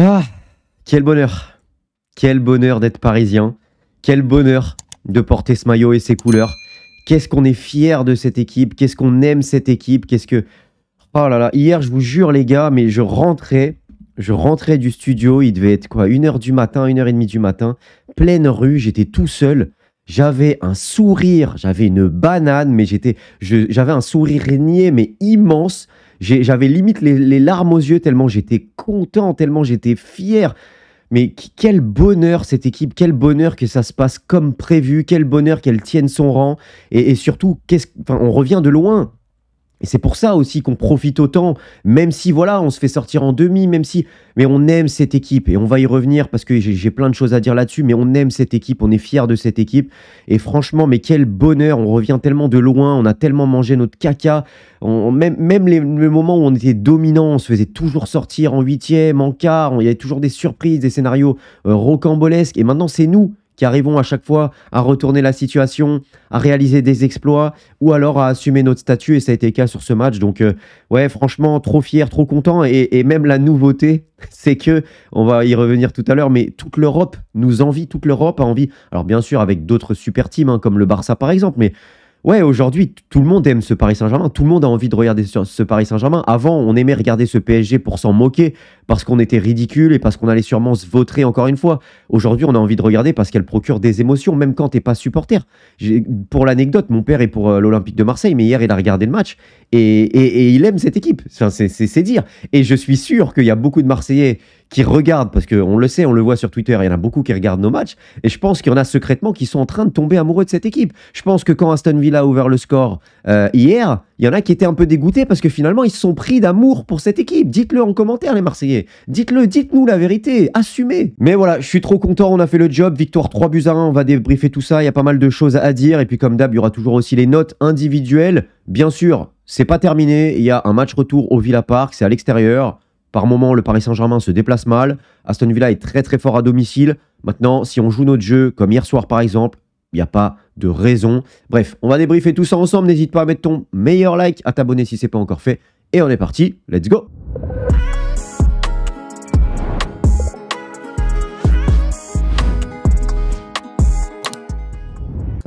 Ah, quel bonheur. Quel bonheur d'être parisien. Quel bonheur de porter ce maillot et ses couleurs. Qu'est-ce qu'on est fiers de cette équipe. Qu'est-ce qu'on aime cette équipe. Qu'est-ce que... Oh là là, hier, je vous jure les gars, mais je rentrais du studio. Il devait être quoi, 1h du matin, 1h30 du matin. Pleine rue, j'étais tout seul. J'avais un sourire, j'avais une banane, mais j'avais un sourire niais, mais immense. J'avais limite les larmes aux yeux tellement j'étais content, tellement j'étais fier. Mais quel bonheur cette équipe, quel bonheur que ça se passe comme prévu, quel bonheur qu'elle tienne son rang. Et surtout, on revient de loin. Et c'est pour ça aussi qu'on profite autant, même si voilà, on se fait sortir en demi, mais on aime cette équipe et on va y revenir parce que j'ai plein de choses à dire là-dessus, mais on aime cette équipe, on est fiers de cette équipe. Et franchement, mais quel bonheur, on revient tellement de loin, on a tellement mangé notre caca, même le moment où on était dominant, on se faisait toujours sortir en huitième, en quart, il y avait toujours des surprises, des scénarios rocambolesques, et maintenant c'est nous qui arrivons à chaque fois à retourner la situation, à réaliser des exploits, ou alors à assumer notre statut, et ça a été le cas sur ce match. Donc, ouais, franchement, trop fier, trop content, et même la nouveauté, c'est que, on va y revenir tout à l'heure, mais toute l'Europe nous envie, toute l'Europe a envie, alors bien sûr avec d'autres super teams, hein, comme le Barça par exemple, mais ouais, aujourd'hui, tout le monde aime ce Paris Saint-Germain. Tout le monde a envie de regarder ce Paris Saint-Germain. Avant, on aimait regarder ce PSG pour s'en moquer, parce qu'on était ridicule et parce qu'on allait sûrement se vautrer encore une fois. Aujourd'hui, on a envie de regarder parce qu'elle procure des émotions, même quand t'es pas supporter. Pour l'anecdote, mon père est pour l'Olympique de Marseille, mais hier, il a regardé le match et il aime cette équipe. Enfin, c'est dire. Et je suis sûr qu'il y a beaucoup de Marseillais qui regardent, parce qu'on le sait, on le voit sur Twitter, il y en a beaucoup qui regardent nos matchs, et je pense qu'il y en a secrètement qui sont en train de tomber amoureux de cette équipe. Je pense que quand Aston Villa a ouvert le score hier, il y en a qui étaient un peu dégoûtés parce que finalement, ils se sont pris d'amour pour cette équipe. Dites-le en commentaire, les Marseillais. Dites-le, dites-nous la vérité, assumez. Mais voilà, je suis trop content, on a fait le job, victoire 3-1, on va débriefer tout ça, il y a pas mal de choses à dire, et puis comme d'hab, il y aura toujours aussi les notes individuelles. Bien sûr, c'est pas terminé, il y a un match retour au Villa Park, c'est à l'extérieur. Par moment, le Paris Saint-Germain se déplace mal. Aston Villa est très très fort à domicile. Maintenant, si on joue notre jeu, comme hier soir par exemple, il n'y a pas de raison. Bref, on va débriefer tout ça ensemble. N'hésite pas à mettre ton meilleur like, à t'abonner si ce n'est pas encore fait. Et on est parti, let's go!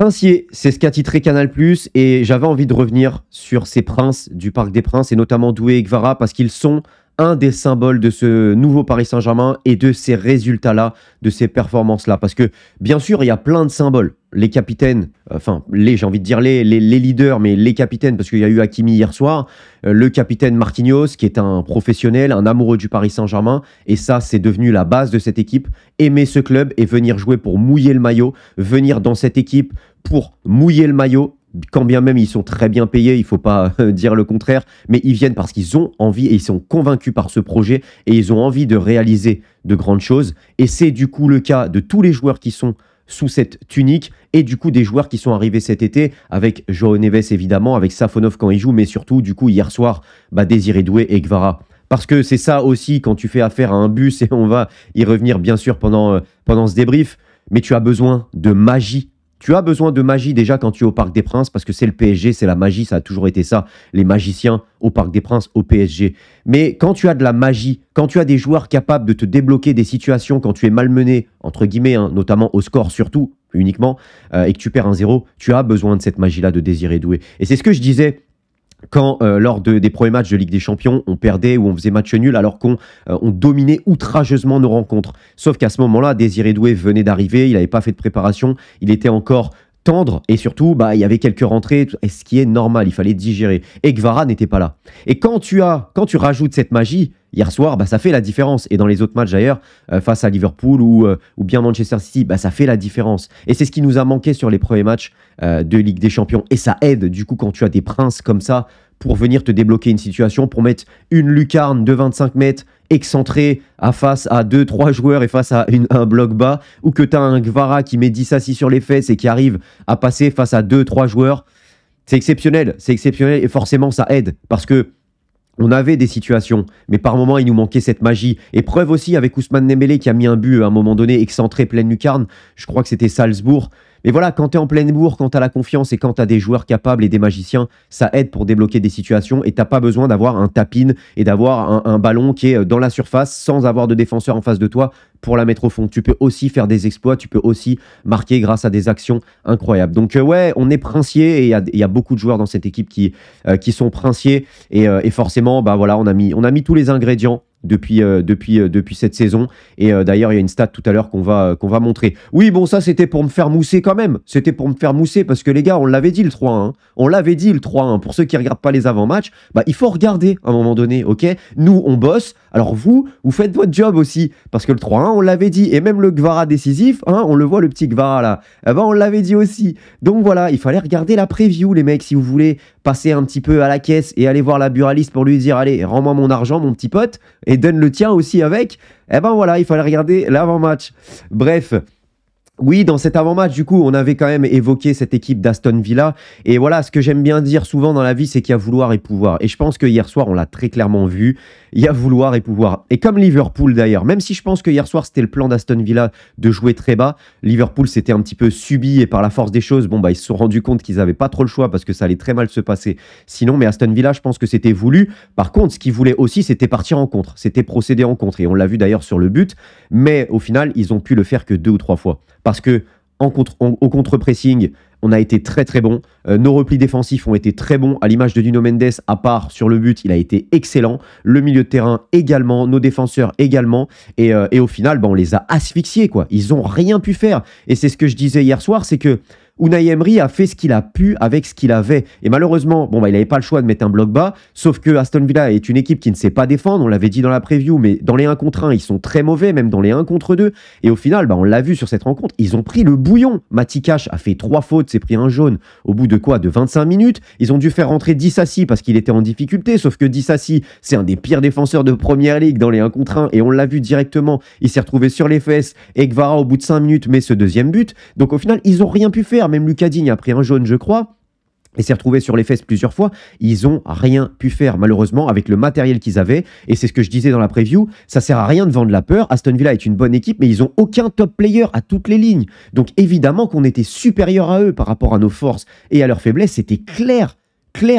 Princier, c'est ce qu'a titré Canal+, et j'avais envie de revenir sur ces princes du Parc des Princes, et notamment Doué et Kvara, parce qu'ils sont un des symboles de ce nouveau Paris Saint-Germain et de ces résultats-là, de ces performances-là. Parce que, bien sûr, il y a plein de symboles. Les capitaines, enfin, j'ai envie de dire les leaders, mais les capitaines, parce qu'il y a eu Hakimi hier soir, le capitaine Marquinhos, qui est un professionnel, un amoureux du Paris Saint-Germain, et ça, c'est devenu la base de cette équipe. Aimer ce club et venir jouer pour mouiller le maillot, venir dans cette équipe pour mouiller le maillot, quand bien même ils sont très bien payés, il ne faut pas dire le contraire, mais ils viennent parce qu'ils ont envie et ils sont convaincus par ce projet et ils ont envie de réaliser de grandes choses. Et c'est du coup le cas de tous les joueurs qui sont sous cette tunique et du coup des joueurs qui sont arrivés cet été avec João Neves évidemment, avec Safonov quand il joue, mais surtout du coup hier soir, Désiré Doué et Kvara. Parce que c'est ça aussi quand tu fais affaire à un bus, et on va y revenir bien sûr pendant ce débrief, mais tu as besoin de magie. Tu as besoin de magie déjà quand tu es au Parc des Princes, parce que c'est le PSG, c'est la magie, ça a toujours été ça, les magiciens au Parc des Princes, au PSG. Mais quand tu as de la magie, quand tu as des joueurs capables de te débloquer des situations, quand tu es malmené, entre guillemets, hein, notamment au score surtout, uniquement, et que tu perds 1-0, tu as besoin de cette magie-là de Désiré Doué. Et c'est ce que je disais quand, lors des premiers matchs de Ligue des Champions, on perdait ou on faisait match nul alors qu'on dominait outrageusement nos rencontres. Sauf qu'à ce moment-là, Désiré Doué venait d'arriver, il n'avait pas fait de préparation, il était encore tendre et surtout, il y avait quelques rentrées, ce qui est normal, il fallait digérer. Et Kvara n'était pas là. Et quand tu rajoutes cette magie, hier soir, ça fait la différence. Et dans les autres matchs d'ailleurs, face à Liverpool ou bien Manchester City, ça fait la différence. Et c'est ce qui nous a manqué sur les premiers matchs de Ligue des Champions. Et ça aide du coup quand tu as des princes comme ça pour venir te débloquer une situation, pour mettre une lucarne de 25 mètres excentrée face à 2-3 joueurs et face à un bloc bas, ou que tu as un Kvara qui met 10 assis sur les fesses et qui arrive à passer face à 2-3 joueurs. C'est exceptionnel et forcément ça aide parce que on avait des situations, mais par moments, il nous manquait cette magie. Et preuve aussi avec Ousmane Dembélé qui a mis un but à un moment donné, excentré, pleine lucarne. Je crois que c'était Salzbourg. Mais voilà, quand tu es en pleine bourre, quand tu as la confiance et quand tu as des joueurs capables et des magiciens, ça aide pour débloquer des situations et tu n'as pas besoin d'avoir un tap-in et d'avoir un ballon qui est dans la surface sans avoir de défenseur en face de toi pour la mettre au fond. Tu peux aussi faire des exploits, tu peux aussi marquer grâce à des actions incroyables. Donc ouais, on est princier et il y a beaucoup de joueurs dans cette équipe qui sont princiers et forcément, bah voilà, on a mis tous les ingrédients depuis cette saison. Et d'ailleurs, il y a une stat tout à l'heure qu'on va montrer. Oui, bon, ça, c'était pour me faire mousser quand même. C'était pour me faire mousser parce que les gars, on l'avait dit le 3-1. Hein. On l'avait dit le 3-1. Pour ceux qui ne regardent pas les avant-matchs, bah, il faut regarder à un moment donné, ok? Nous, on bosse. Alors vous faites votre job aussi. Parce que le 3-1, on l'avait dit. Et même le Gvara décisif, hein, on le voit, le petit Gvara là. Eh ben, on l'avait dit aussi. Donc voilà, il fallait regarder la preview, les mecs, si vous voulez passer un petit peu à la caisse et aller voir la buraliste pour lui dire, allez, rends-moi mon argent, mon petit pote. Et donne le tien aussi avec, eh ben voilà, il fallait regarder l'avant-match. Bref, oui, dans cet avant-match, du coup, on avait quand même évoqué cette équipe d'Aston Villa. Et voilà, ce que j'aime bien dire souvent dans la vie, c'est qu'il y a vouloir et pouvoir. Et je pense que hier soir, on l'a très clairement vu. Il y a vouloir et pouvoir. Et comme Liverpool d'ailleurs, même si je pense que hier soir, c'était le plan d'Aston Villa de jouer très bas, Liverpool s'était un petit peu subi et par la force des choses, bon, bah, ils se sont rendus compte qu'ils n'avaient pas trop le choix parce que ça allait très mal se passer. Sinon, mais Aston Villa, je pense que c'était voulu. Par contre, ce qu'ils voulaient aussi, c'était partir en contre. C'était procéder en contre. Et on l'a vu d'ailleurs sur le but. Mais au final, ils ont pu le faire que 2 ou 3 fois. Parce que au contre-pressing, on a été très très bon. Nos replis défensifs ont été très bons. À l'image de Nuno Mendes, à part sur le but, il a été excellent. Le milieu de terrain également, nos défenseurs également. Et au final, bah, on les a asphyxiés, quoi. Ils n'ont rien pu faire. Et c'est ce que je disais hier soir, c'est que Unai Emery a fait ce qu'il a pu avec ce qu'il avait. Et malheureusement, bon, bah, il n'avait pas le choix de mettre un bloc bas. Sauf que Aston Villa est une équipe qui ne sait pas défendre. On l'avait dit dans la preview, mais dans les 1 contre 1, ils sont très mauvais, même dans les 1 contre 2. Et au final, bah, on l'a vu sur cette rencontre, ils ont pris le bouillon. Matty Cash a fait 3 fautes, s'est pris un jaune au bout de quoi? De 25 minutes. Ils ont dû faire rentrer Disasi parce qu'il était en difficulté. Sauf que Disasi, c'est un des pires défenseurs de Première Ligue dans les 1 contre 1. Et on l'a vu directement. Il s'est retrouvé sur les fesses. Et Gvara, au bout de 5 minutes, met ce deuxième but. Donc au final, ils n'ont rien pu faire. Même Lucas Digne a pris un jaune, je crois, et s'est retrouvé sur les fesses plusieurs fois. Ils n'ont rien pu faire, malheureusement, avec le matériel qu'ils avaient. Et c'est ce que je disais dans la preview, ça sert à rien de vendre la peur. Aston Villa est une bonne équipe, mais ils n'ont aucun top player à toutes les lignes. Donc évidemment qu'on était supérieur à eux par rapport à nos forces et à leurs faiblesses. C'était clair,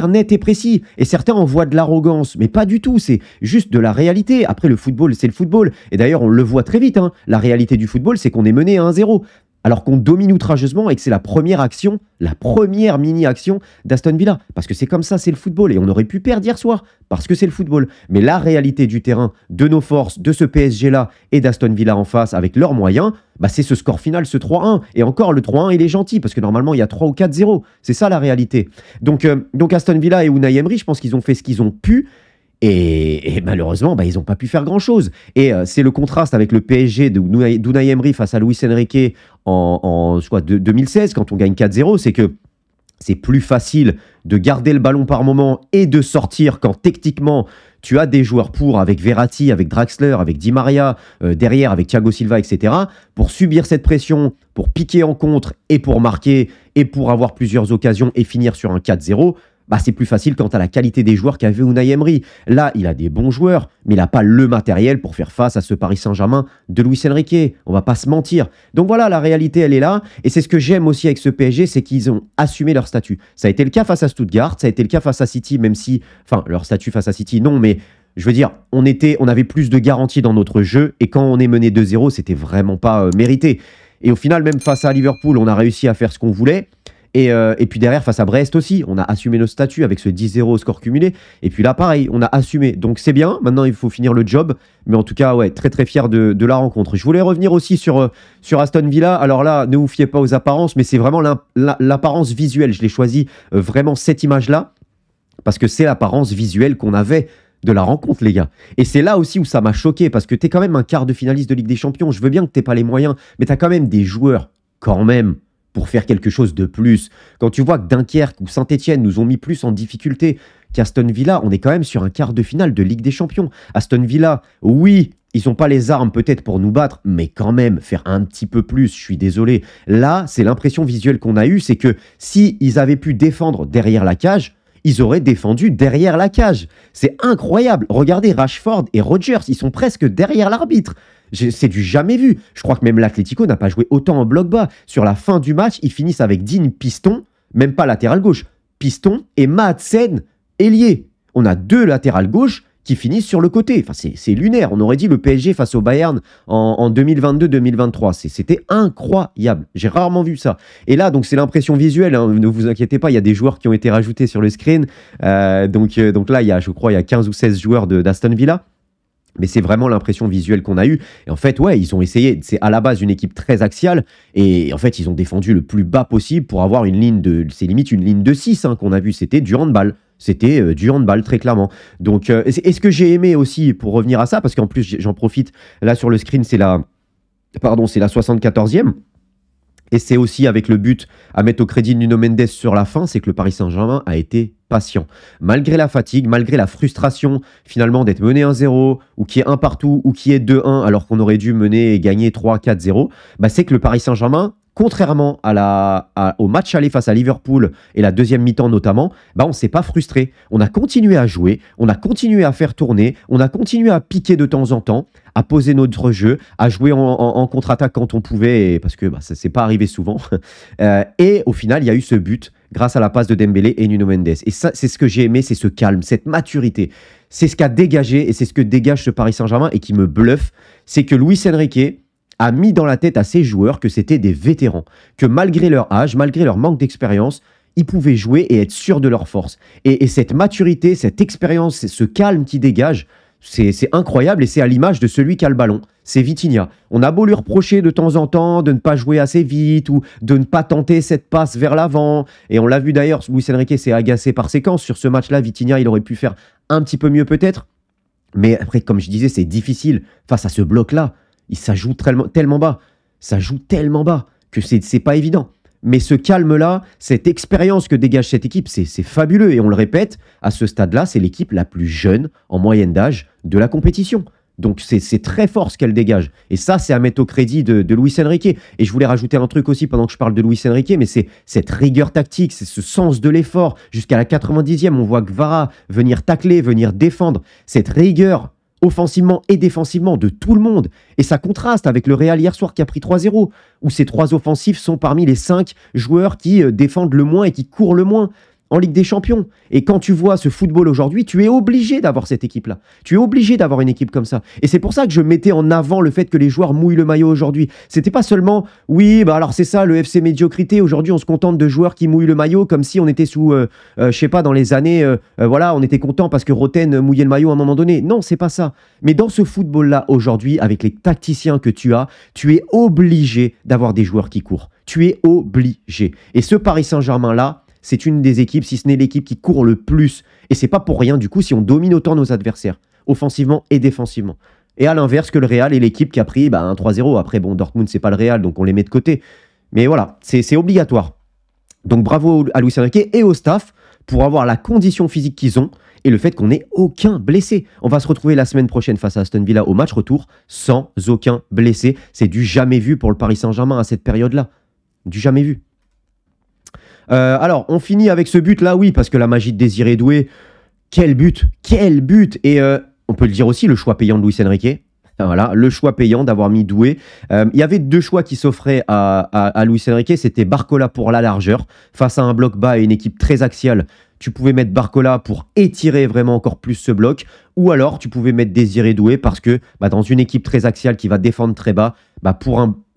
net et précis. Et certains en voient de l'arrogance, mais pas du tout. C'est juste de la réalité. Après, le football, c'est le football. Et d'ailleurs, on le voit très vite. Hein. La réalité du football, c'est qu'on est mené à 1-0. Alors qu'on domine outrageusement et que c'est la première action, la première mini-action d'Aston Villa. Parce que c'est comme ça, c'est le football. Et on aurait pu perdre hier soir, parce que c'est le football. Mais la réalité du terrain, de nos forces, de ce PSG-là et d'Aston Villa en face, avec leurs moyens, bah c'est ce score final, ce 3-1. Et encore, le 3-1, il est gentil, parce que normalement, il y a 3 ou 4-0. C'est ça la réalité. Donc Aston Villa et Unai Emery, je pense qu'ils ont fait ce qu'ils ont pu. Et malheureusement, bah, ils n'ont pas pu faire grand-chose. Et c'est le contraste avec le PSG d'Unai Emery face à Luis Enrique en 2016, quand on gagne 4-0, c'est que c'est plus facile de garder le ballon par moment et de sortir quand techniquement tu as des joueurs avec Verratti, avec Draxler, avec Di Maria, derrière avec Thiago Silva, etc. pour subir cette pression, pour piquer en contre et pour marquer et pour avoir plusieurs occasions et finir sur un 4-0. Bah, c'est plus facile quand tu as la qualité des joueurs qu'avait Unai Emery. Là, il a des bons joueurs, mais il n'a pas le matériel pour faire face à ce Paris Saint-Germain de Luis Enrique. On va pas se mentir. Donc voilà, la réalité, elle est là. Et c'est ce que j'aime aussi avec ce PSG, c'est qu'ils ont assumé leur statut. Ça a été le cas face à Stuttgart, ça a été le cas face à City, même si... Enfin, leur statut face à City, non, mais... Je veux dire, on avait plus de garanties dans notre jeu, et quand on est mené 2-0, c'était vraiment pas mérité. Et au final, même face à Liverpool, on a réussi à faire ce qu'on voulait. Et puis derrière, face à Brest aussi, on a assumé nos statuts avec ce 10-0 au score cumulé. Et puis là, pareil, on a assumé. Donc c'est bien, maintenant il faut finir le job. Mais en tout cas, ouais, très très fier de la rencontre. Je voulais revenir aussi sur Aston Villa. Alors là, ne vous fiez pas aux apparences, mais c'est vraiment l'apparence visuelle. Je l'ai choisi vraiment cette image-là, parce que c'est l'apparence visuelle qu'on avait de la rencontre, les gars. Et c'est là aussi où ça m'a choqué, parce que t'es quand même un quart de finaliste de Ligue des Champions. Je veux bien que t'aies pas les moyens, mais t'as quand même des joueurs, quand même, pour faire quelque chose de plus. Quand tu vois que Dunkerque ou Saint-Etienne nous ont mis plus en difficulté qu'Aston Villa, on est quand même sur un quart de finale de Ligue des Champions. Aston Villa, oui, ils n'ont pas les armes peut-être pour nous battre, mais quand même, faire un petit peu plus, je suis désolé. Là, c'est l'impression visuelle qu'on a eue, c'est que si ils avaient pu défendre derrière la cage, ils auraient défendu derrière la cage. C'est incroyable. Regardez Rashford et Rodgers, ils sont presque derrière l'arbitre. C'est du jamais vu. Je crois que même l'Atlético n'a pas joué autant en bloc bas. Sur la fin du match, ils finissent avec Digne piston, même pas latéral gauche, piston et Madsen ailier. On a 2 latérales gauche qui finissent sur le côté. Enfin, c'est lunaire. On aurait dit le PSG face au Bayern en 2022-2023. C'était incroyable. J'ai rarement vu ça. Et là, donc c'est l'impression visuelle. Hein. Ne vous inquiétez pas, il y a des joueurs qui ont été rajoutés sur le screen. Donc là, je crois, il y a 15 ou 16 joueurs d'Aston Villa. Mais c'est vraiment l'impression visuelle qu'on a eue. Et en fait, ouais, ils ont essayé. C'est à la base une équipe très axiale. Et en fait, ils ont défendu le plus bas possible pour avoir une ligne de... C'est limite une ligne de 6 hein, qu'on a vu. C'était du handball. C'était du handball, très clairement. Donc, est-ce que j'ai aimé aussi, pour revenir à ça, parce qu'en plus, j'en profite, là sur le screen, c'est la 74e. Et c'est aussi avec le but à mettre au crédit de Nuno Mendes sur la fin, c'est que le Paris Saint-Germain a été patient. Malgré la fatigue, malgré la frustration finalement d'être mené 1-0, ou qui est 1 partout, ou qui est 2-1, alors qu'on aurait dû mener et gagner 3-4-0, bah c'est que le Paris Saint-Germain, contrairement au match aller face à Liverpool et la deuxième mi-temps notamment, bah on ne s'est pas frustré. On a continué à jouer, on a continué à faire tourner, on a continué à piquer de temps en temps, à poser notre jeu, à jouer en contre-attaque quand on pouvait, parce que bah, ça ne s'est pas arrivé souvent. Et au final, il y a eu ce but grâce à la passe de Dembélé et Nuno Mendes. Et ça, c'est ce que j'ai aimé, c'est ce calme, cette maturité. C'est ce qu'a dégagé et c'est ce que dégage ce Paris Saint-Germain et qui me bluffe, c'est que Luis Enrique a mis dans la tête à ses joueurs que c'était des vétérans, que malgré leur âge, malgré leur manque d'expérience, ils pouvaient jouer et être sûrs de leur force. Et cette maturité, cette expérience, ce calme qui dégage, c'est incroyable et c'est à l'image de celui qui a le ballon. C'est Vitinha. On a beau lui reprocher de temps en temps de ne pas jouer assez vite ou de ne pas tenter cette passe vers l'avant. Et on l'a vu d'ailleurs, Luis Enrique s'est agacé par séquence. Sur ce match-là, Vitinha, il aurait pu faire un petit peu mieux peut-être. Mais après, comme je disais, c'est difficile face à ce bloc-là. Ça joue tellement bas. Ça joue tellement bas que c'est pas évident. Mais ce calme-là, cette expérience que dégage cette équipe, c'est fabuleux. Et on le répète, à ce stade-là, c'est l'équipe la plus jeune en moyenne d'âge de la compétition. Donc c'est très fort ce qu'elle dégage. Et ça, c'est à mettre au crédit de Luis Enrique. Et je voulais rajouter un truc aussi pendant que je parle de Luis Enrique, mais c'est cette rigueur tactique, c'est ce sens de l'effort. Jusqu'à la 90e, on voit Kvara venir tacler, venir défendre. Cette rigueur offensivement et défensivement de tout le monde. Et ça contraste avec le Real hier soir qui a pris 3-0, où ces 3 offensifs sont parmi les 5 joueurs qui défendent le moins et qui courent le moins en Ligue des Champions. Et quand tu vois ce football aujourd'hui, tu es obligé d'avoir cette équipe-là. Tu es obligé d'avoir une équipe comme ça. Et c'est pour ça que je mettais en avant le fait que les joueurs mouillent le maillot aujourd'hui. C'était pas seulement, oui, bah alors c'est ça, le FC médiocrité. Aujourd'hui, on se contente de joueurs qui mouillent le maillot comme si on était sous, je sais pas, dans les années, voilà, on était content parce que Roten mouillait le maillot à un moment donné. Non, c'est pas ça. Mais dans ce football-là, aujourd'hui, avec les tacticiens que tu as, tu es obligé d'avoir des joueurs qui courent. Tu es obligé. Et ce Paris Saint-Germain-là, c'est une des équipes, si ce n'est l'équipe qui court le plus. Et c'est pas pour rien, du coup, si on domine autant nos adversaires, offensivement et défensivement. Et à l'inverse que le Real est l'équipe qui a pris un 3-0. Après, bon, Dortmund, c'est pas le Real, donc on les met de côté. Mais voilà, c'est obligatoire. Donc bravo à Luis Enrique et au staff pour avoir la condition physique qu'ils ont et le fait qu'on n'ait aucun blessé. On va se retrouver la semaine prochaine face à Aston Villa au match retour sans aucun blessé. C'est du jamais vu pour le Paris Saint-Germain à cette période-là. Du jamais vu. Alors, on finit avec ce but-là, oui, parce que la magie de Désiré Doué, quel but. Et on peut le dire aussi, le choix payant de Luis Enrique. Voilà, le choix payant d'avoir mis Doué. Il y avait 2 choix qui s'offraient à Luis Enrique, c'était Barcola pour la largeur, face à un bloc bas et une équipe très axiale. Tu pouvais mettre Barcola pour étirer vraiment encore plus ce bloc, ou alors tu pouvais mettre Désiré Doué parce que dans une équipe très axiale qui va défendre très bas,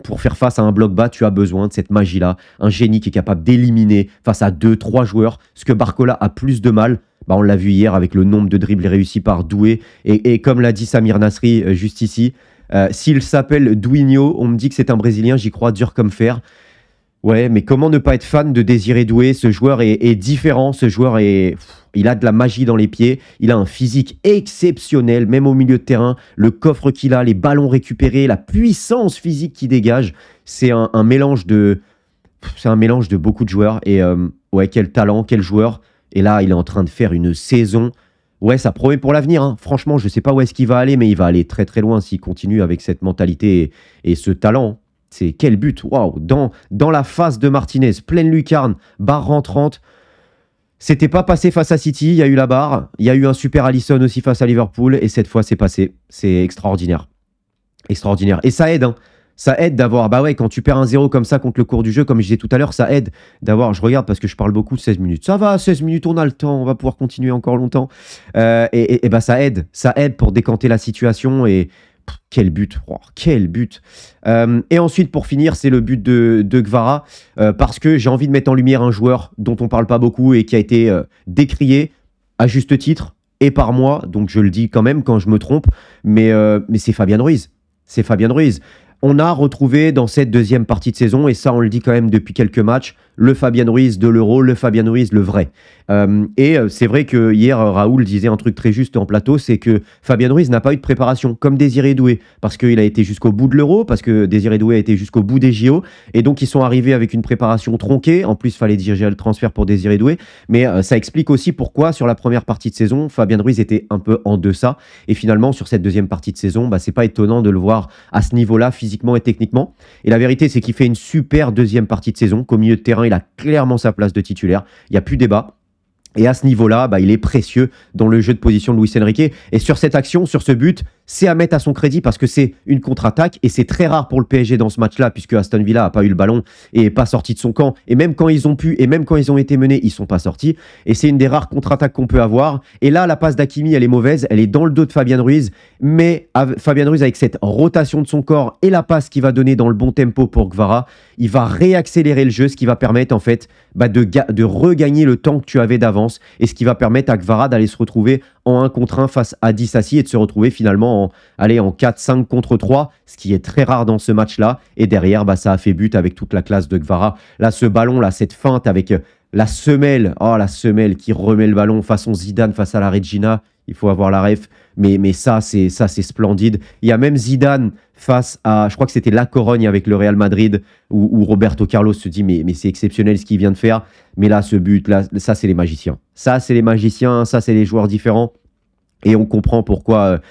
pour faire face à un bloc bas, tu as besoin de cette magie-là, un génie qui est capable d'éliminer face à 2-3 joueurs, ce que Barcola a plus de mal. On l'a vu hier avec le nombre de dribbles réussis par Doué, et comme l'a dit Samir Nasri juste ici, s'il s'appelle Douinho, on me dit que c'est un Brésilien, j'y crois dur comme fer. Ouais, mais comment ne pas être fan de Désiré Doué? Ce joueur est différent, ce joueur il a de la magie dans les pieds, il a un physique exceptionnel, même au milieu de terrain, le coffre qu'il a, les ballons récupérés, la puissance physique qu'il dégage, c'est un mélange de beaucoup de joueurs, et ouais, quel talent, quel joueur, et là, il est en train de faire une saison, ouais, ça promet pour l'avenir, hein. Franchement, je ne sais pas où est-ce qu'il va aller, mais il va aller très très loin s'il continue avec cette mentalité et ce talent. C'est quel but, waouh, dans la face de Martinez, pleine lucarne, barre rentrante. C'était pas passé face à City, il y a eu la barre, il y a eu un super Alisson aussi face à Liverpool, et cette fois c'est passé. C'est extraordinaire. Extraordinaire. Et ça aide, hein. Ça aide d'avoir, bah ouais, quand tu perds 1-0 comme ça contre le cours du jeu, comme je disais tout à l'heure, ça aide d'avoir, je regarde parce que je parle beaucoup de 16 minutes. Ça va, 16 minutes, on a le temps, on va pouvoir continuer encore longtemps. Et bah ça aide pour décanter la situation et quel but, oh, quel but. Et ensuite, pour finir, c'est le but de Gvara, parce que j'ai envie de mettre en lumière un joueur dont on parle pas beaucoup et qui a été décrié à juste titre et par moi, donc je le dis quand même quand je me trompe, mais c'est Fabian Ruiz. C'est Fabian Ruiz. On a retrouvé dans cette deuxième partie de saison, et ça on le dit quand même depuis quelques matchs, le Fabian Ruiz de l'Euro, le Fabian Ruiz le vrai. C'est vrai que hier, Raoul disait un truc très juste en plateau, c'est que Fabian Ruiz n'a pas eu de préparation, comme Désiré Doué, parce qu'il a été jusqu'au bout de l'Euro, parce que Désiré Doué a été jusqu'au bout des JO, et donc ils sont arrivés avec une préparation tronquée. En plus, il fallait diriger le transfert pour Désiré Doué, mais ça explique aussi pourquoi, sur la première partie de saison, Fabian Ruiz était un peu en deçà, et finalement, sur cette deuxième partie de saison, c'est pas étonnant de le voir à ce niveau-là, physiquement et techniquement. Et la vérité, c'est qu'il fait une super deuxième partie de saison, qu'au milieu de terrain, il a clairement sa place de titulaire, il n'y a plus débat. Et à ce niveau-là, il est précieux dans le jeu de position de Luis Enrique. Et sur cette action, sur ce but, c'est à mettre à son crédit parce que c'est une contre-attaque et c'est très rare pour le PSG dans ce match-là puisque Aston Villa n'a pas eu le ballon et n'est pas sorti de son camp. Et même quand ils ont pu et même quand ils ont été menés, ils ne sont pas sortis. Et c'est une des rares contre-attaques qu'on peut avoir. Et là, la passe d'Hakimi, elle est mauvaise. Elle est dans le dos de Fabian Ruiz. Mais Fabian Ruiz, avec cette rotation de son corps et la passe qu'il va donner dans le bon tempo pour Gvara, il va réaccélérer le jeu, ce qui va permettre en fait de regagner le temps que tu avais d'avance et ce qui va permettre à Gvara d'aller se retrouver en 1 contre 1 face à Disasi et de se retrouver finalement en 4-5 contre 3, ce qui est très rare dans ce match-là. Et derrière, ça a fait but avec toute la classe de Gvara. Là, ce ballon, là, cette feinte avec la semelle qui remet le ballon façon Zidane face à la Regina. Il faut avoir la ref, mais ça c'est splendide. Il y a même Zidane face à, je crois que c'était La Corogne avec le Real Madrid, où Roberto Carlos se dit mais c'est exceptionnel ce qu'il vient de faire. Mais là, ce but, là, ça c'est les magiciens. Ça c'est les magiciens, ça c'est les joueurs différents. Et on comprend pourquoi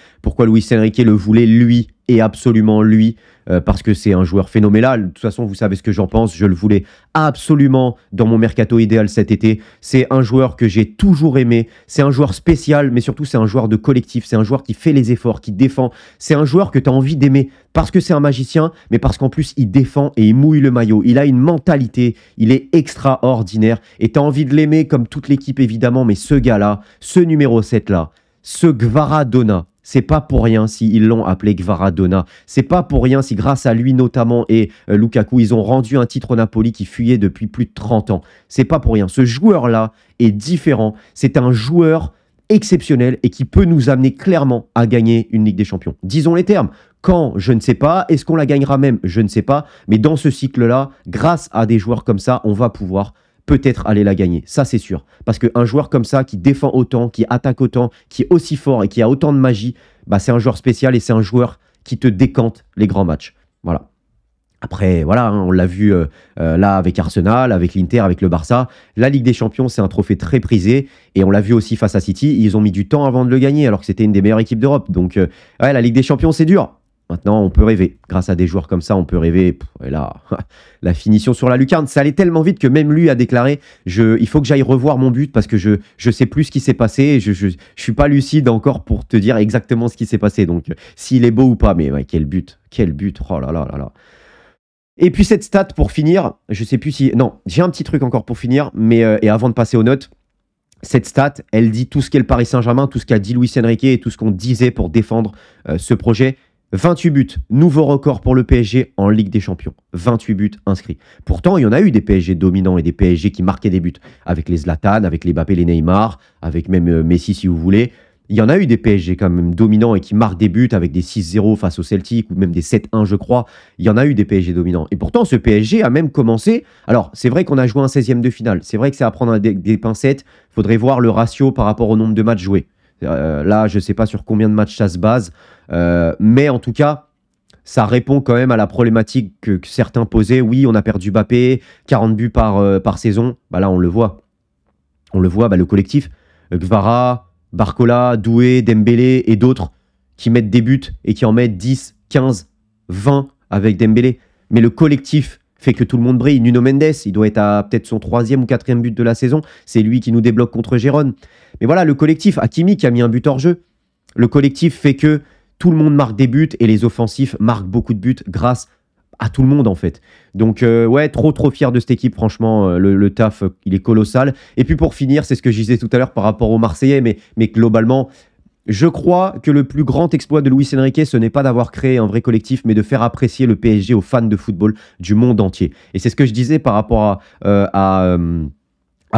Luis Enrique le voulait lui et absolument lui, parce que c'est un joueur phénoménal. De toute façon, vous savez ce que j'en pense. Je le voulais absolument dans mon mercato idéal cet été. C'est un joueur que j'ai toujours aimé. C'est un joueur spécial, mais surtout, c'est un joueur de collectif. C'est un joueur qui fait les efforts, qui défend. C'est un joueur que tu as envie d'aimer parce que c'est un magicien, mais parce qu'en plus, il défend et il mouille le maillot. Il a une mentalité. Il est extraordinaire. Et tu as envie de l'aimer comme toute l'équipe, évidemment. Mais ce gars-là, ce numéro 7-là, ce Gvaradona, c'est pas pour rien s'ils l'ont appelé Gvaradona. C'est pas pour rien si grâce à lui notamment et Lukaku, ils ont rendu un titre au Napoli qui fuyait depuis plus de 30 ans. C'est pas pour rien. Ce joueur-là est différent. C'est un joueur exceptionnel et qui peut nous amener clairement à gagner une Ligue des Champions. Disons les termes. Quand, je ne sais pas. Est-ce qu'on la gagnera même? Je ne sais pas. Mais dans ce cycle-là, grâce à des joueurs comme ça, on va pouvoir peut-être aller la gagner. Ça, c'est sûr. Parce qu'un joueur comme ça, qui défend autant, qui attaque autant, qui est aussi fort et qui a autant de magie, c'est un joueur spécial et c'est un joueur qui te décante les grands matchs. Voilà. Après, voilà, on l'a vu là avec Arsenal, avec l'Inter, avec le Barça. La Ligue des Champions, c'est un trophée très prisé. Et on l'a vu aussi face à City. Ils ont mis du temps avant de le gagner, alors que c'était une des meilleures équipes d'Europe. Donc, la Ligue des Champions, c'est dur. Maintenant, on peut rêver. Grâce à des joueurs comme ça, on peut rêver. Et là, la finition sur la lucarne, ça allait tellement vite que même lui a déclaré il faut que j'aille revoir mon but parce que je sais plus ce qui s'est passé. Et je suis pas lucide encore pour te dire exactement ce qui s'est passé. Donc, s'il est beau ou pas. Mais quel but. Quel but. Oh là là là là. Et puis cette stat pour finir, je sais plus si... Non, j'ai un petit truc encore pour finir. Et avant de passer aux notes, cette stat, elle dit tout ce qu'est le Paris Saint-Germain, tout ce qu'a dit Luis Enrique et tout ce qu'on disait pour défendre ce projet. 28 buts, nouveau record pour le PSG en Ligue des Champions. 28 buts inscrits. Pourtant, il y en a eu des PSG dominants et des PSG qui marquaient des buts. Avec les Zlatan, avec les Mbappé, les Neymar, avec même Messi si vous voulez. Il y en a eu des PSG quand même dominants et qui marquent des buts avec des 6-0 face au Celtic ou même des 7-1 je crois. Il y en a eu des PSG dominants. Et pourtant, ce PSG a même commencé... Alors, c'est vrai qu'on a joué un 16e de finale. C'est vrai que c'est à prendre des pincettes. Il faudrait voir le ratio par rapport au nombre de matchs joués. Là, je ne sais pas sur combien de matchs ça se base. Mais en tout cas, ça répond quand même à la problématique que certains posaient. Oui, on a perdu Mbappé, 40 buts par saison. Là, on le voit. On le voit, le collectif. Gvara, Barcola, Doué, Dembélé et d'autres qui mettent des buts et qui en mettent 10, 15, 20 avec Dembélé. Mais le collectif fait que tout le monde brille. Nuno Mendes, il doit être à peut-être son 3e ou 4e but de la saison. C'est lui qui nous débloque contre Gérone. Mais voilà, le collectif, Hakimi qui a mis un but hors jeu. Le collectif fait que tout le monde marque des buts et les offensifs marquent beaucoup de buts grâce à tout le monde en fait. Donc ouais, trop fier de cette équipe, franchement, le taf, il est colossal. Et puis pour finir, c'est ce que je disais tout à l'heure par rapport aux Marseillais, mais globalement, je crois que le plus grand exploit de Luis Enrique, ce n'est pas d'avoir créé un vrai collectif, mais de faire apprécier le PSG aux fans de football du monde entier. Et c'est ce que je disais par rapport à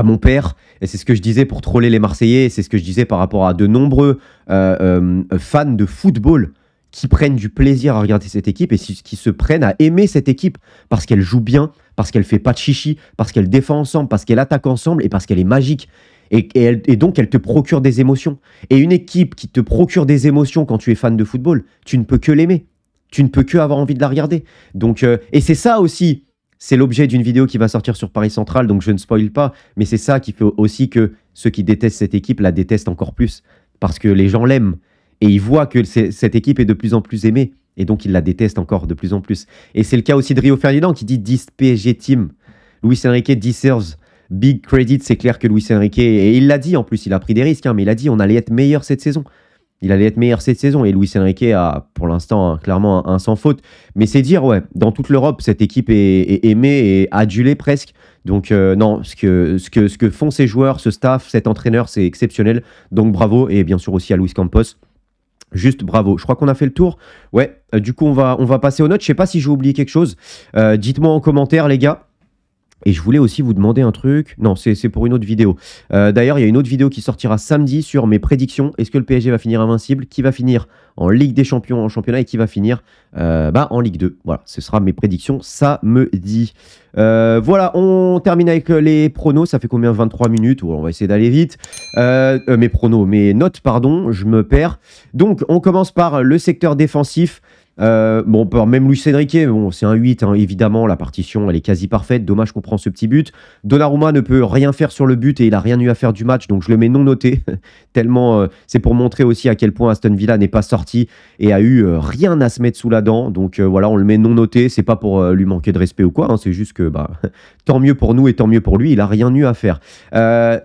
mon père, et c'est ce que je disais pour troller les Marseillais, et c'est ce que je disais par rapport à de nombreux fans de football qui prennent du plaisir à regarder cette équipe et qui se prennent à aimer cette équipe parce qu'elle joue bien, parce qu'elle fait pas de chichi, parce qu'elle défend ensemble, parce qu'elle attaque ensemble et parce qu'elle est magique. Et donc, elle te procure des émotions. Et une équipe qui te procure des émotions quand tu es fan de football, tu ne peux que l'aimer. Tu ne peux que avoir envie de la regarder. Donc, et c'est ça aussi, c'est l'objet d'une vidéo qui va sortir sur Paris Central, donc je ne spoil pas, mais c'est ça qui fait aussi que ceux qui détestent cette équipe la détestent encore plus. Parce que les gens l'aiment. Et ils voient que cette équipe est de plus en plus aimée. Et donc, ils la détestent encore de plus en plus. Et c'est le cas aussi de Rio Ferdinand qui dit « This PSG team, Luis Enrique deserves big credit ». C'est clair que Luis Enrique, et il l'a dit en plus, il a pris des risques, hein, mais il a dit on allait être meilleur cette saison. Il allait être meilleur cette saison. Et Luis Enrique a, pour l'instant, clairement un sans faute. Mais c'est dire, ouais, dans toute l'Europe, cette équipe est aimée et adulée presque. Donc, non, ce que font ces joueurs, ce staff, cet entraîneur, c'est exceptionnel. Donc, bravo. Et bien sûr aussi à Luis Campos. Juste bravo. Je crois qu'on a fait le tour. Ouais, du coup, on va passer aux notes. Je sais pas si j'ai oublié quelque chose. Dites-moi en commentaire, les gars. Et je voulais aussi vous demander un truc. Non, c'est pour une autre vidéo. D'ailleurs, il y a une autre vidéo qui sortira samedi sur mes prédictions. Est-ce que le PSG va finir invincible? Qui va finir en Ligue des Champions, en championnat? Et qui va finir en Ligue 2? Voilà, ce sera mes prédictions samedi. Voilà, on termine avec les pronos. Ça fait combien? 23 minutes. On va essayer d'aller vite. Mes notes, pardon, je me perds. Donc, on commence par le secteur défensif. Même Luis Enrique, bon, c'est un 8, hein, évidemment, la partition, elle est quasi parfaite. Dommage qu'on prend ce petit but. Donnarumma ne peut rien faire sur le but et il n'a rien eu à faire du match, donc je le mets non noté. Tellement, c'est pour montrer aussi à quel point Aston Villa n'est pas sorti et a eu rien à se mettre sous la dent. Donc voilà, on le met non noté. C'est pas pour lui manquer de respect ou quoi, hein, c'est juste que tant mieux pour nous et tant mieux pour lui, il n'a rien eu à faire.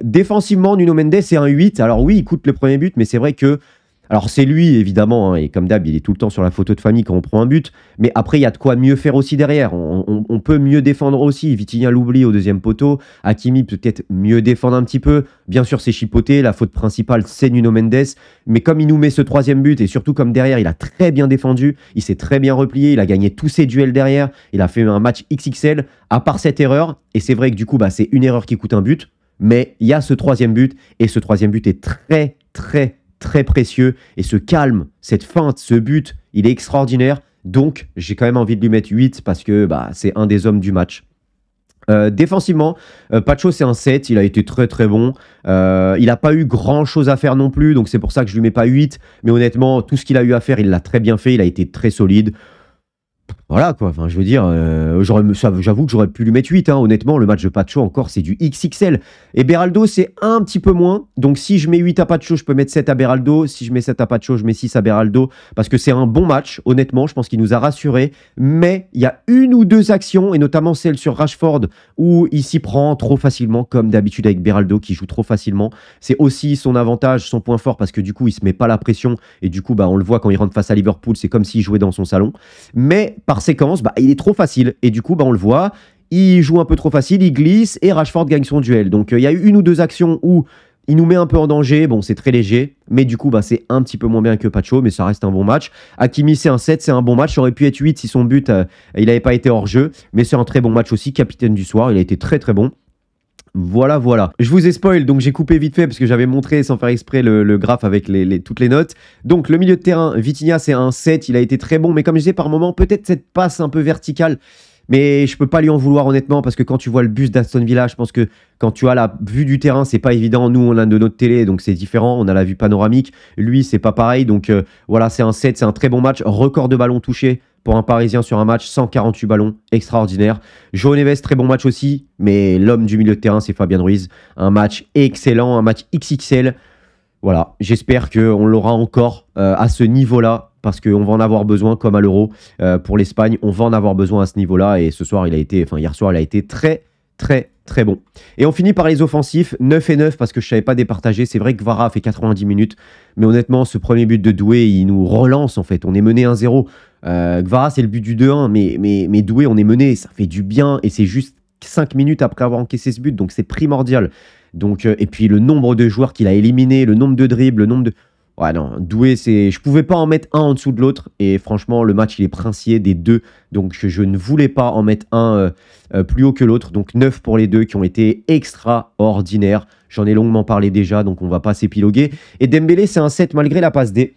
Défensivement, Nuno Mendes, c'est un 8. Alors oui, il coûte le premier but, mais c'est vrai que alors c'est lui, évidemment, hein, et comme d'hab, il est tout le temps sur la photo de famille quand on prend un but, mais après, il y a de quoi mieux faire aussi derrière. On peut mieux défendre aussi. Vitinha l'oublie au deuxième poteau. Hakimi peut-être mieux défendre un petit peu. Bien sûr, c'est chipoté. La faute principale, c'est Nuno Mendes. Mais comme il nous met ce troisième but, et surtout comme derrière, il a très bien défendu, il s'est très bien replié, il a gagné tous ses duels derrière, il a fait un match XXL, à part cette erreur. Et c'est vrai que du coup, c'est une erreur qui coûte un but, mais il y a ce troisième but, et ce troisième but est très précieux, et ce calme, cette feinte, ce but, il est extraordinaire. Donc, j'ai quand même envie de lui mettre 8 parce que c'est un des hommes du match. Défensivement, Pacho, c'est un 7, il a été très bon. Il n'a pas eu grand chose à faire non plus, donc c'est pour ça que je lui mets pas 8. Mais honnêtement, tout ce qu'il a eu à faire, il l'a très bien fait, il a été très solide. Voilà quoi, enfin je veux dire, j'avoue que j'aurais pu lui mettre 8, hein. Honnêtement, le match de Pacho encore c'est du XXL. Et Beraldo c'est un petit peu moins, donc si je mets 8 à Pacho, je peux mettre 7 à Beraldo, si je mets 7 à Pacho, je mets 6 à Beraldo, parce que c'est un bon match, honnêtement, je pense qu'il nous a rassurés, mais il y a une ou deux actions, et notamment celle sur Rashford, où il s'y prend trop facilement, comme d'habitude avec Beraldo qui joue trop facilement. C'est aussi son avantage, son point fort, parce que du coup il se met pas la pression, et du coup on le voit quand il rentre face à Liverpool, c'est comme s'il jouait dans son salon, mais par séquence, il est trop facile. Et du coup, on le voit, il joue un peu trop facile, il glisse et Rashford gagne son duel. Donc, il y a eu une ou deux actions où il nous met un peu en danger. Bon, c'est très léger, mais du coup, c'est un petit peu moins bien que Pacho, mais ça reste un bon match. Hakimi, c'est un 7, c'est un bon match. Ça aurait pu être 8 si son but, il n'avait pas été hors jeu, mais c'est un très bon match aussi. Capitaine du soir, il a été très bon. Voilà. Je vous ai spoil, donc j'ai coupé vite fait parce que j'avais montré sans faire exprès le graphe avec toutes les notes. Donc le milieu de terrain, Vitinha, c'est un 7, il a été très bon, mais comme je disais par moment, peut-être cette passe un peu verticale, mais je peux pas lui en vouloir honnêtement parce que quand tu vois le bus d'Aston Villa, je pense que quand tu as la vue du terrain, c'est pas évident. Nous, on a de notre télé, donc c'est différent, on a la vue panoramique. Lui, c'est pas pareil, donc voilà, c'est un 7, c'est un très bon match. Record de ballons touchés pour un Parisien sur un match, 148 ballons, extraordinaire. João Neves, très bon match aussi, mais l'homme du milieu de terrain, c'est Fabien Ruiz. Un match excellent, un match XXL. Voilà, j'espère qu'on l'aura encore à ce niveau-là, parce qu'on va en avoir besoin, comme à l'Euro pour l'Espagne. On va en avoir besoin à ce niveau-là, et hier soir, il a été très bon. Et on finit par les offensifs, 9 et 9 parce que je ne savais pas départager. C'est vrai que Kvara a fait 90 minutes, mais honnêtement, ce premier but de Doué, il nous relance en fait. On est mené 1-0. Kvara, c'est le but du 2-1, mais Doué, on est mené, ça fait du bien et c'est juste 5 minutes après avoir encaissé ce but, donc c'est primordial. Donc, et puis le nombre de joueurs qu'il a éliminés, le nombre de dribbles, le nombre de... Ouais, non, Doué, c'est... Je pouvais pas en mettre un en dessous de l'autre. Et franchement, le match, il est princier des deux. Donc, je ne voulais pas en mettre un plus haut que l'autre. Donc, 9 pour les deux qui ont été extraordinaires. J'en ai longuement parlé déjà, donc on va pas s'épiloguer. Et Dembélé, c'est un 7 malgré la passe D.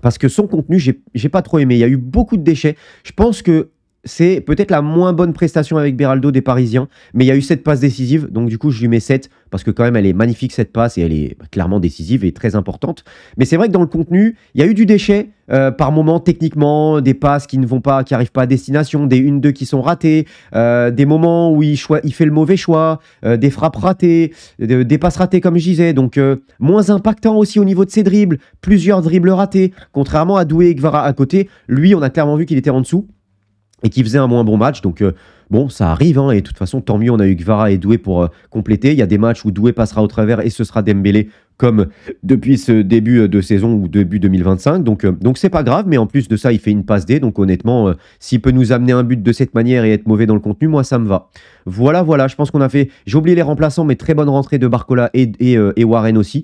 Parce que son contenu, j'ai pas trop aimé. Il y a eu beaucoup de déchets. Je pense que c'est peut-être la moins bonne prestation avec Beraldo des Parisiens, mais il y a eu cette passe décisive, donc du coup je lui mets 7, parce que quand même elle est magnifique cette passe, et elle est clairement décisive et très importante. Mais c'est vrai que dans le contenu, il y a eu du déchet, par moment techniquement, des passes qui ne vont pas, qui n'arrivent pas à destination, des 1-2 qui sont ratées, des moments où il fait le mauvais choix, des frappes ratées, des passes ratées comme je disais, donc moins impactant aussi au niveau de ses dribbles, plusieurs dribbles ratés, contrairement à Doué et Kvara à côté, lui on a clairement vu qu'il était en dessous, et qui faisait un moins bon match. Donc, bon, ça arrive. Hein, et de toute façon, tant mieux, on a eu Kvara et Doué pour compléter. Il y a des matchs où Doué passera au travers et ce sera Dembélé, comme depuis ce début de saison ou début 2025. Donc c'est pas grave. Mais en plus de ça, il fait une passe D. Donc, honnêtement, s'il peut nous amener un but de cette manière et être mauvais dans le contenu, moi, ça me va. Voilà, je pense qu'on a fait... J'ai oublié les remplaçants, mais très bonne rentrée de Barcola et Warren aussi,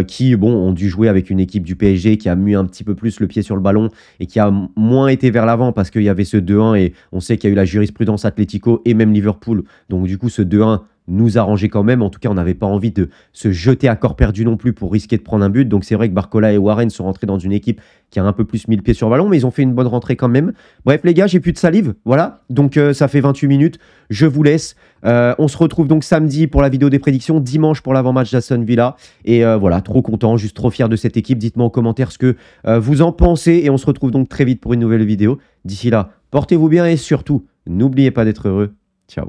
qui, bon, ont dû jouer avec une équipe du PSG qui a mis un petit peu plus le pied sur le ballon et qui a moins été vers l'avant parce qu'il y avait ce 2-1 et on sait qu'il y a eu la jurisprudence Atlético et même Liverpool. Donc, du coup, ce 2-1 nous arrangeait quand même. En tout cas, on n'avait pas envie de se jeter à corps perdu non plus pour risquer de prendre un but. Donc, c'est vrai que Barcola et Warren sont rentrés dans une équipe qui a un peu plus mis le pied sur le ballon, mais ils ont fait une bonne rentrée quand même. Bref, les gars, j'ai plus de salive. Voilà. Donc, ça fait 28 minutes. Je vous laisse. On se retrouve donc samedi pour la vidéo des prédictions, dimanche pour l'avant-match d'Aston Villa. Et voilà, trop content, juste trop fier de cette équipe. Dites-moi en commentaire ce que vous en pensez. Et on se retrouve donc très vite pour une nouvelle vidéo. D'ici là, portez-vous bien et surtout, n'oubliez pas d'être heureux. Ciao.